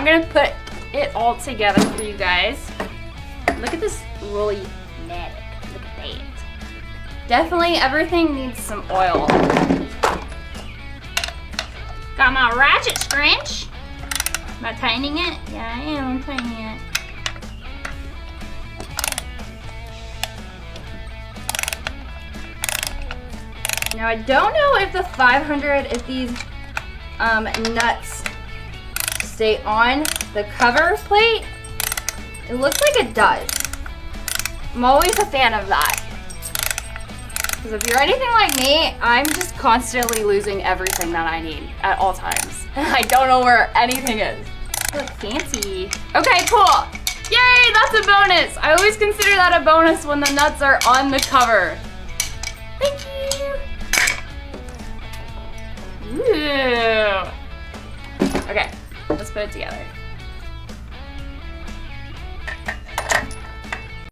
I'm gonna put it all together for you guys. Look at this woolly matting. Look at that. Definitely everything needs some oil. Got my ratchet scrunch. Am I tightening it? Yeah, I am. I'm tightening it. Now I don't know if the 500, if these nuts stay on the cover plate. It looks like it does. I'm always a fan of that. Because if you're anything like me, I'm just constantly losing everything that I need at all times. I don't know where anything is. Look fancy. Okay, cool. Yay, that's a bonus. I always consider that a bonus when the nuts are on the cover. Thank you. Ooh. Okay, let's put it together.